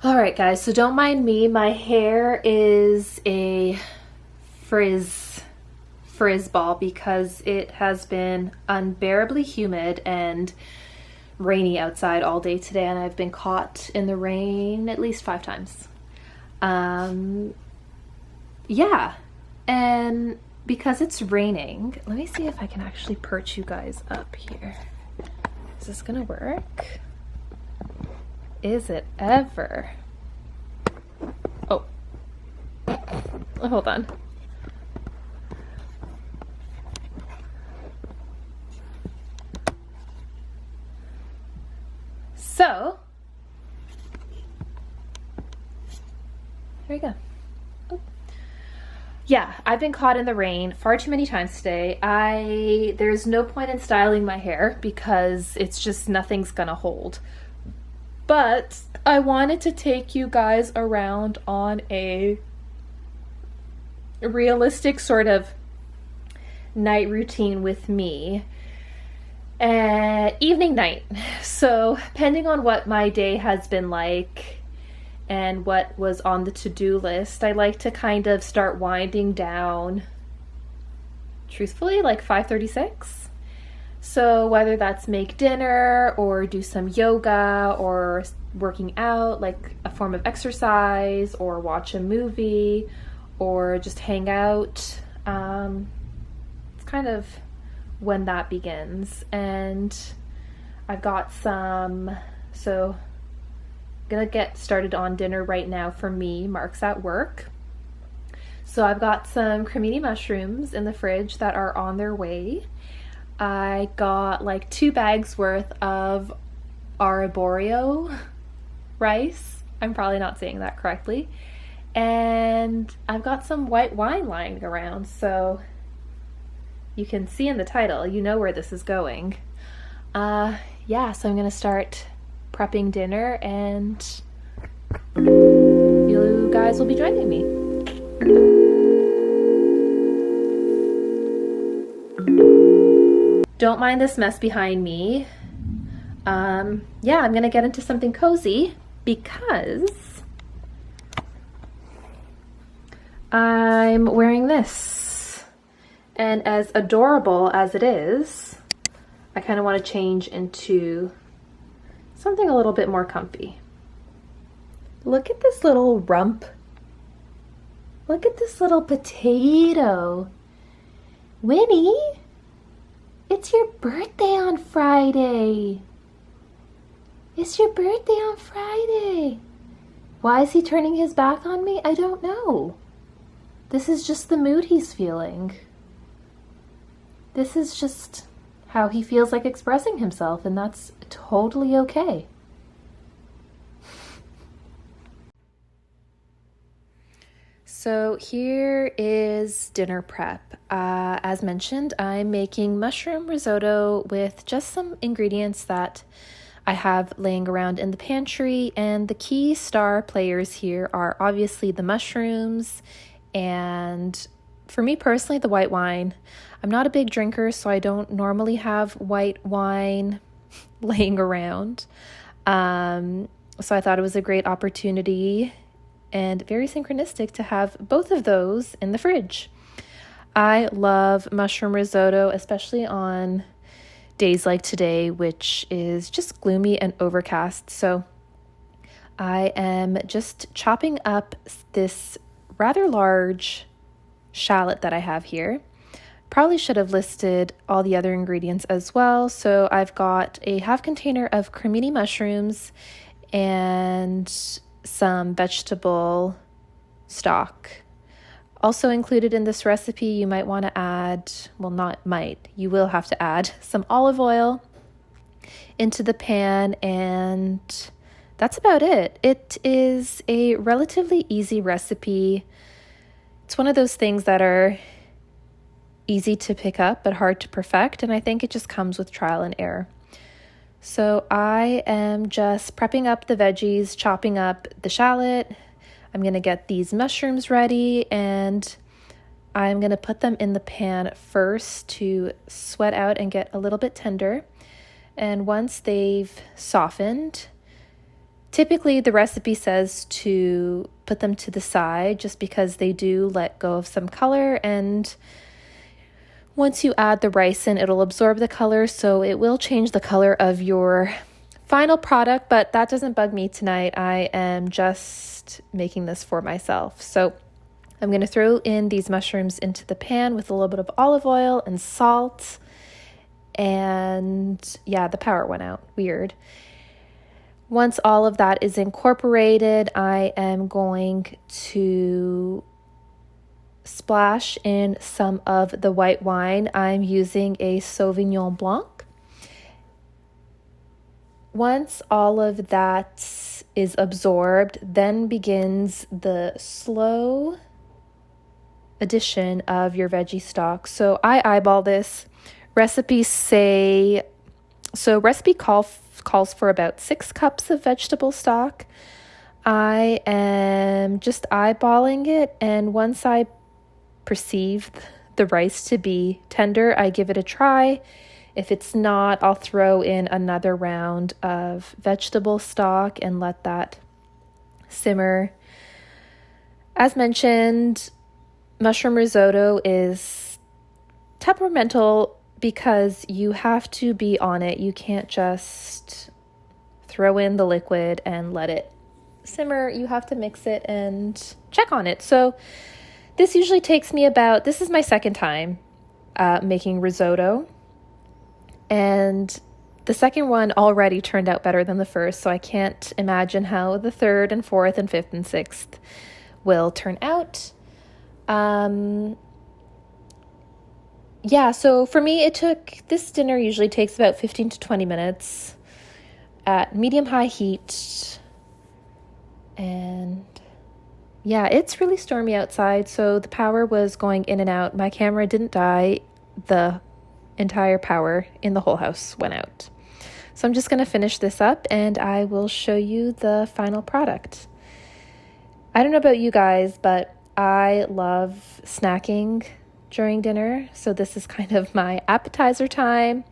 All right, guys, so don't mind me. My hair is a frizz ball because it has been unbearably humid and rainy outside all day today, and I've been caught in the rain at least 5 times. Um, yeah, and because it's raining, let me see if I can actually perch you guys up here. Is this gonna work? Is it ever? Oh, hold on. So, there we go. Oh. Yeah, I've been caught in the rain far too many times today. There's no point in styling my hair because it's just nothing's gonna hold. But I wanted to take you guys around on a realistic sort of night routine with me. Evening night. So, depending on what my day has been like and what was on the to-do list, I like to kind of start winding down, truthfully, like 5:36. So whether that's make dinner or do some yoga or working out, like a form of exercise, or watch a movie or just hang out, it's kind of when that begins. And I've got so I'm gonna get started on dinner right now for me. Mark's at work. So I've got some cremini mushrooms in the fridge that are on their way. I got like 2 bags worth of arborio rice. I'm probably not saying that correctly. And I've got some white wine lying around, so you can see in the title, you know where this is going. Yeah, so I'm gonna start prepping dinner and you guys will be joining me. Don't mind this mess behind me. Yeah, I'm gonna get into something cozy because I'm wearing this. And as adorable as it is, I kind of want to change into something a little bit more comfy. Look at this little rump. Look at this little potato. Winnie, it's your birthday on Friday. It's your birthday on Friday. Why is he turning his back on me? I don't know. This is just the mood he's feeling. This is just how he feels like expressing himself, and that's totally okay. So here is dinner prep. As mentioned, I'm making mushroom risotto with just some ingredients that I have laying around in the pantry, and the key star players here are obviously the mushrooms and, for me personally, the white wine. I'm not a big drinker, so I don't normally have white wine laying around. So I thought it was a great opportunity and very synchronistic to have both of those in the fridge. I love mushroom risotto, especially on days like today, which is just gloomy and overcast. So I am just chopping up this rather large shallot that I have here. Probably should have listed all the other ingredients as well. So I've got a half container of cremini mushrooms and some vegetable stock. Also included in this recipe, you might want to add, well, not might, you will have to add some olive oil into the pan, and that's about it. It is a relatively easy recipe. It's one of those things that are easy to pick up but hard to perfect, and I think it just comes with trial and error. So I am just prepping up the veggies, chopping up the shallot. I'm going to get these mushrooms ready, and I'm going to put them in the pan first to sweat out and get a little bit tender. And once they've softened, Typically, the recipe says to put them to the side just because they do let go of some color, and once you add the rice in, it'll absorb the color, so it will change the color of your final product, but that doesn't bug me tonight. I am just making this for myself. So I'm going to throw in these mushrooms into the pan with a little bit of olive oil and salt. And yeah, the power went out. Weird. Once all of that is incorporated, I am going to splash in some of the white wine. I'm using a Sauvignon Blanc. Once all of that is absorbed, then begins the slow addition of your veggie stock. So I eyeball this. Recipes say, recipe calls for about 6 cups of vegetable stock. I am just eyeballing it, and once I perceive the rice to be tender, I give it a try. If it's not, I'll throw in another round of vegetable stock and let that simmer. As mentioned, mushroom risotto is temperamental because you have to be on it. You can't just throw in the liquid and let it simmer. You have to mix it and check on it. So this usually takes me this is my second time making risotto. And the second one already turned out better than the first, so I can't imagine how the third and fourth and fifth and sixth will turn out. So for me, this dinner usually takes about 15 to 20 minutes at medium-high heat. And yeah, it's really stormy outside, so the power was going in and out. My camera didn't die. The entire power in the whole house went out. So I'm just going to finish this up and I will show you the final product. I don't know about you guys, but I love snacking during dinner. So this is kind of my appetizer time.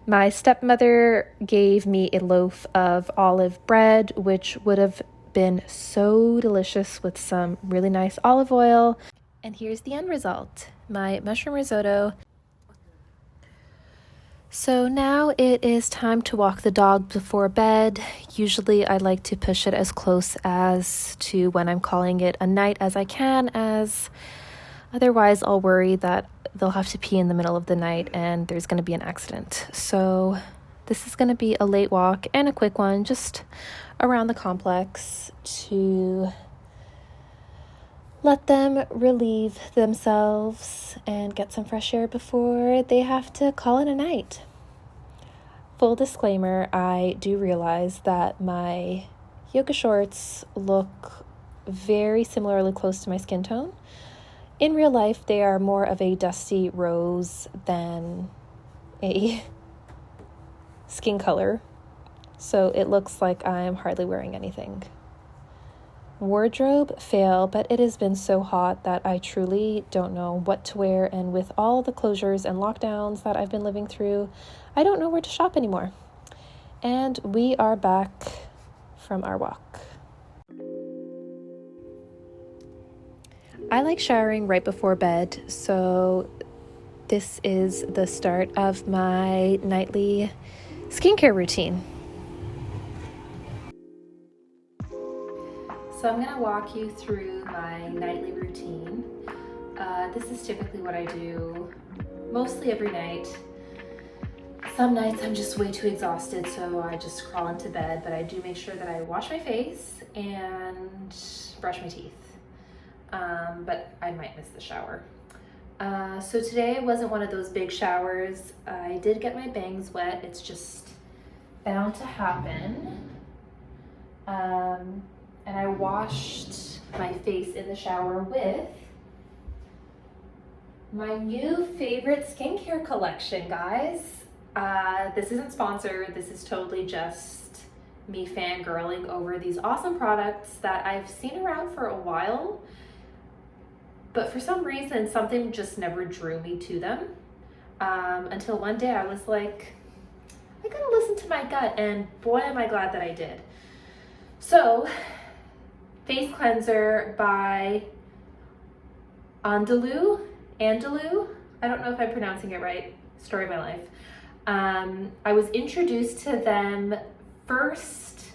My stepmother gave me a loaf of olive bread, which would have been so delicious with some really nice olive oil. And here's the end result, my mushroom risotto. So now it is time to walk the dog before bed. Usually I like to push it as close as to when I'm calling it a night as I can, as otherwise I'll worry that they'll have to pee in the middle of the night and there's going to be an accident. So this is going to be a late walk and a quick one, just around the complex to let them relieve themselves and get some fresh air before they have to call it a night. Full disclaimer, I do realize that my yoga shorts look very similarly close to my skin tone. In real life, they are more of a dusty rose than a skin color, so it looks like I'm hardly wearing anything. Wardrobe fail, but it has been so hot that I truly don't know what to wear, and with all the closures and lockdowns that I've been living through, I don't know where to shop anymore. And we are back from our walk. I like showering right before bed, so this is the start of my nightly skincare routine. So I'm going to walk you through my nightly routine. This is typically what I do mostly every night. Some nights I'm just way too exhausted, so I just crawl into bed, but I do make sure that I wash my face and brush my teeth. But I might miss the shower. So today wasn't one of those big showers. I did get my bangs wet. It's just bound to happen. And I washed my face in the shower with my new favorite skincare collection, guys. This isn't sponsored. This is totally just me fangirling over these awesome products that I've seen around for a while, but for some reason, something just never drew me to them. Until one day I was like, I gotta listen to my gut, and boy, am I glad that I did. So, face cleanser by Andalou, I don't know if I'm pronouncing it right, story of my life. I was introduced to them first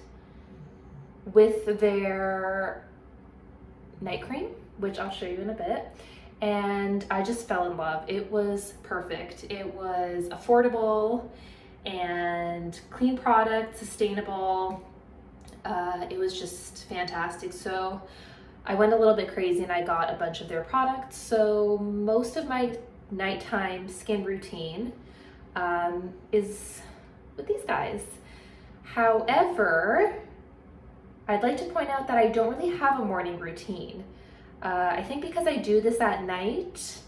with their night cream, which I'll show you in a bit, and I just fell in love. It was perfect. It was affordable and clean product, sustainable. It was just fantastic. So I went a little bit crazy and I got a bunch of their products. So most of my nighttime skin routine is with these guys. However, I'd like to point out that I don't really have a morning routine. I think because I do this at night,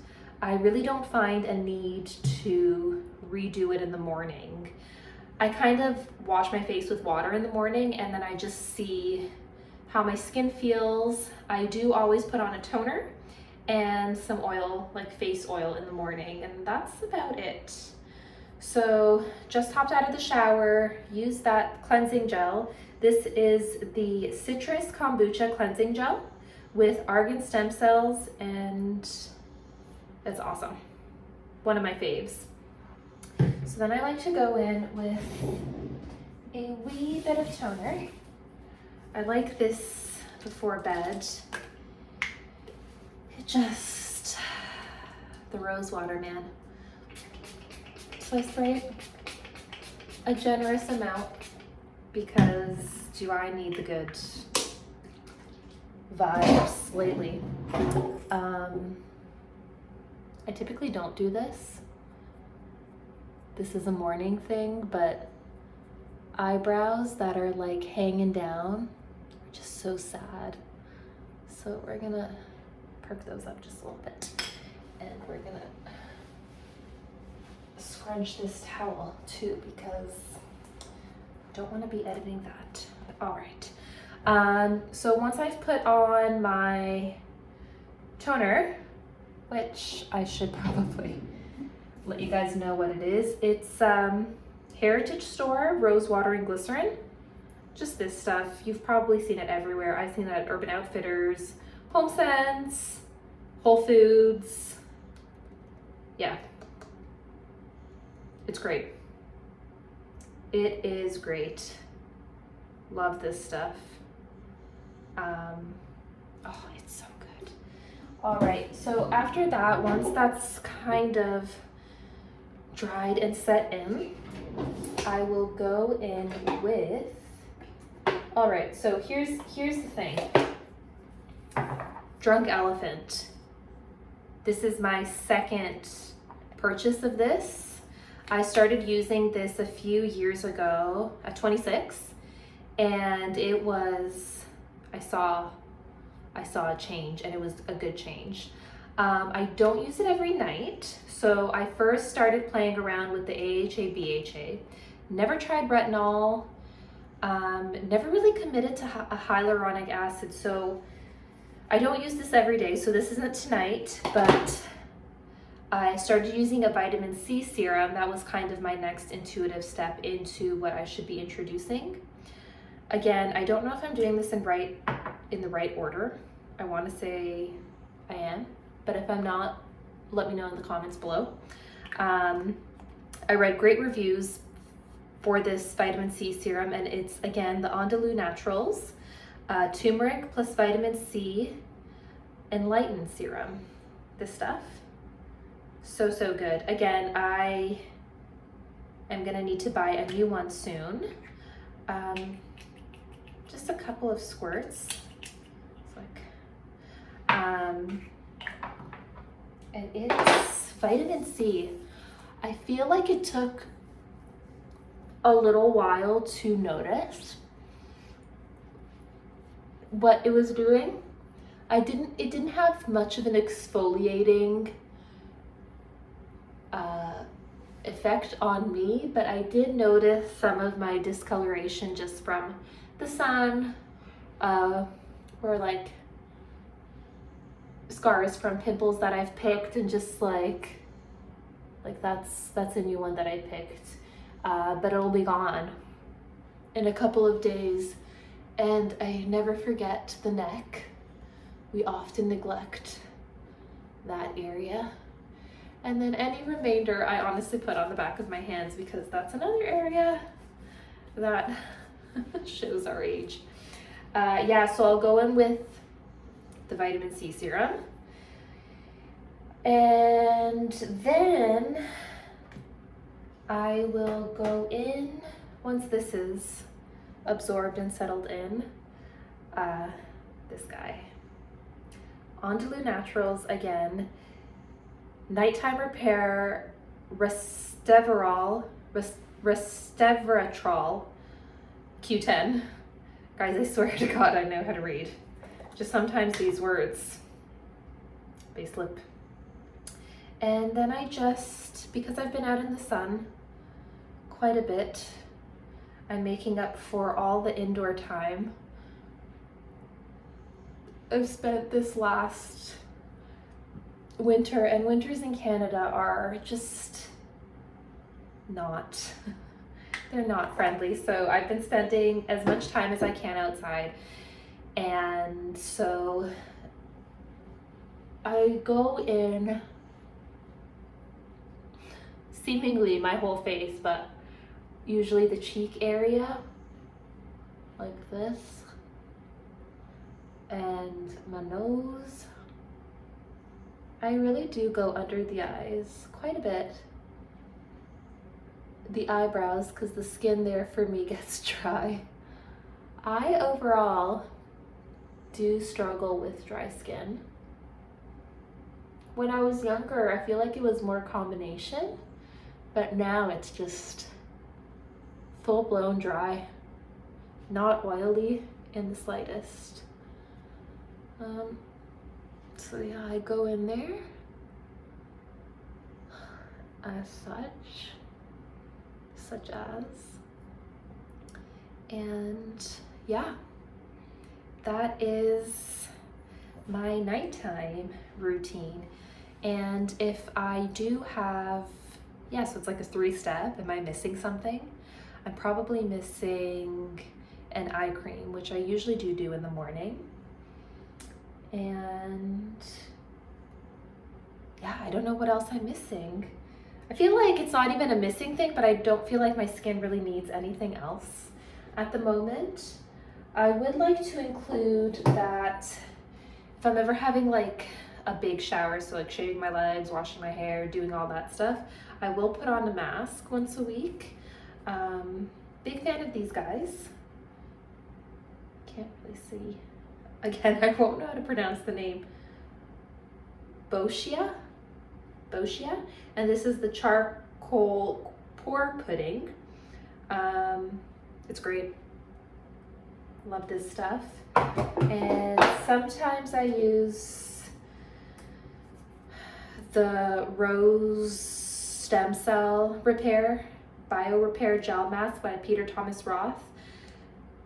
I really don't find a need to redo it in the morning. I kind of wash my face with water in the morning and then I just see how my skin feels. I do always put on a toner and some oil, like face oil in the morning, and that's about it. So just hopped out of the shower, used that cleansing gel. This is the Citrus Kombucha Cleansing Gel with argan stem cells, and it's awesome. One of my faves. So then I like to go in with a wee bit of toner. I like this before bed. It just, the rose water, man. So I spray a generous amount because do I need the good vibes lately. I typically don't do this. This is a morning thing, but eyebrows that are like hanging down are just so sad. So we're gonna perk those up just a little bit. And we're gonna scrunch this towel too because I don't wanna be editing that. All right. So once I've put on my toner, which I should probably let you guys know what it is. It's Heritage Store Rose Water and Glycerin. Just this stuff. You've probably seen it everywhere. I've seen it at Urban Outfitters, HomeSense, Whole Foods. Yeah. It's great. It is great. Love this stuff. Oh, it's so good. All right, so after that, once that's kind of dried and set in, I will go in with, all right, so here's the thing. Drunk Elephant. This is my second purchase of this. I started using this a few years ago at 26, and it was, I saw a change, and it was a good change. I don't use it every night. So I first started playing around with the AHA, BHA. Never tried retinol. Never really committed to a hyaluronic acid. So I don't use this every day. So this isn't tonight, but I started using a vitamin C serum. That was kind of my next intuitive step into what I should be introducing. Again, I don't know if I'm doing this in the right order. I want to say I am, but if I'm not, let me know in the comments below. I read great reviews for this vitamin C serum, and it's again the Andalou Naturals turmeric plus vitamin C Enlighten serum. This stuff, so good. Again, I am gonna need to buy a new one soon. Just a couple of squirts. It's like, and it's vitamin C. I feel like it took a little while to notice what it was doing. It didn't have much of an exfoliating effect on me, but I did notice some of my discoloration just from the sun, or like scars from pimples that I've picked, and just like that's a new one that I picked, but it'll be gone in a couple of days. And I never forget the neck. We often neglect that area. And then any remainder I honestly put on the back of my hands because that's another area that shows our age. Yeah, so I'll go in with the vitamin C serum. And then I will go in, once this is absorbed and settled in, this guy. Andalou Naturals again. Nighttime Repair Resveratrol Q10. Guys, I swear to God, I know how to read. Just sometimes these words, they slip. And then I just, because I've been out in the sun quite a bit, I'm making up for all the indoor time I've spent this last winter, and winters in Canada are just not, they're not friendly. So I've been spending as much time as I can outside. And so I go in seemingly my whole face, but usually the cheek area, like this, and my nose. I really do go under the eyes quite a bit. The eyebrows, because the skin there for me gets dry. I overall do struggle with dry skin. When I was younger, I feel like it was more combination, but now it's just full-blown dry, not oily in the slightest. So yeah, I go in there as such as, and yeah, that is my nighttime routine. And if I do have, yeah, so it's like a 3-step. Am I missing something? I'm probably missing an eye cream, which I usually do in the morning. And yeah, I don't know what else I'm missing. I feel like it's not even a missing thing, but I don't feel like my skin really needs anything else at the moment. I would like to include that if I'm ever having like a big shower, so like shaving my legs, washing my hair, doing all that stuff, I will put on a mask once a week. Big fan of these guys. Can't really see. Again, I won't know how to pronounce the name. Boschia, and this is the charcoal pour pudding. It's great. Love this stuff. And sometimes I use the Rose Stem Cell Repair Bio Repair Gel Mask by Peter Thomas Roth.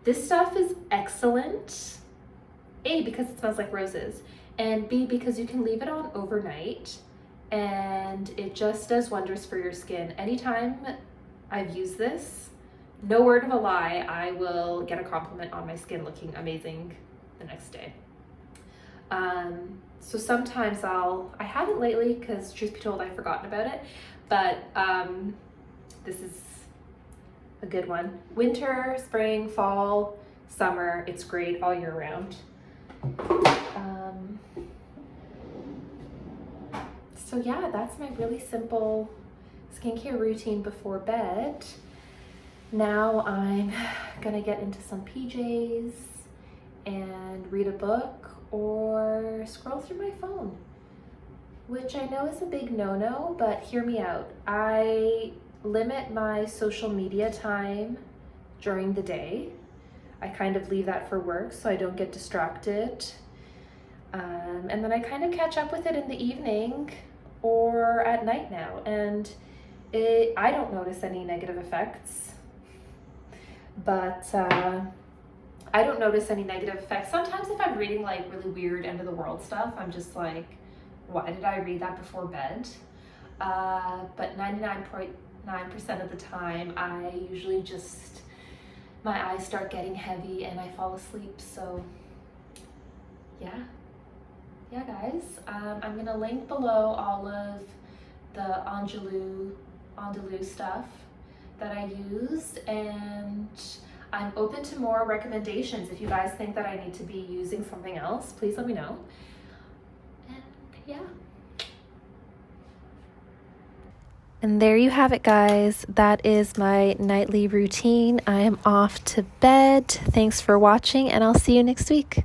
This stuff is excellent. A, because it smells like roses, and B, because you can leave it on overnight and it just does wonders for your skin. Anytime I've used this, no word of a lie, I will get a compliment on my skin looking amazing the next day. So sometimes I haven't lately because truth be told, I've forgotten about it, but this is a good one. Winter, spring, fall, summer, it's great all year round. So yeah, that's my really simple skincare routine before bed. Now I'm gonna get into some PJs and read a book or scroll through my phone, which I know is a big no-no, but hear me out. I limit my social media time during the day. I kind of leave that for work so I don't get distracted. And then I kind of catch up with it in the evening or at night now. And I don't notice any negative effects, but I don't notice any negative effects. Sometimes if I'm reading like really weird end of the world stuff, I'm just like, why did I read that before bed? But 99.9% of the time, I usually just, my eyes start getting heavy and I fall asleep. So yeah guys, I'm gonna link below all of the Andalou stuff that I used, and I'm open to more recommendations. If you guys think that I need to be using something else, please let me know. And yeah. And there you have it, guys. That is my nightly routine. I am off to bed. Thanks for watching, and I'll see you next week.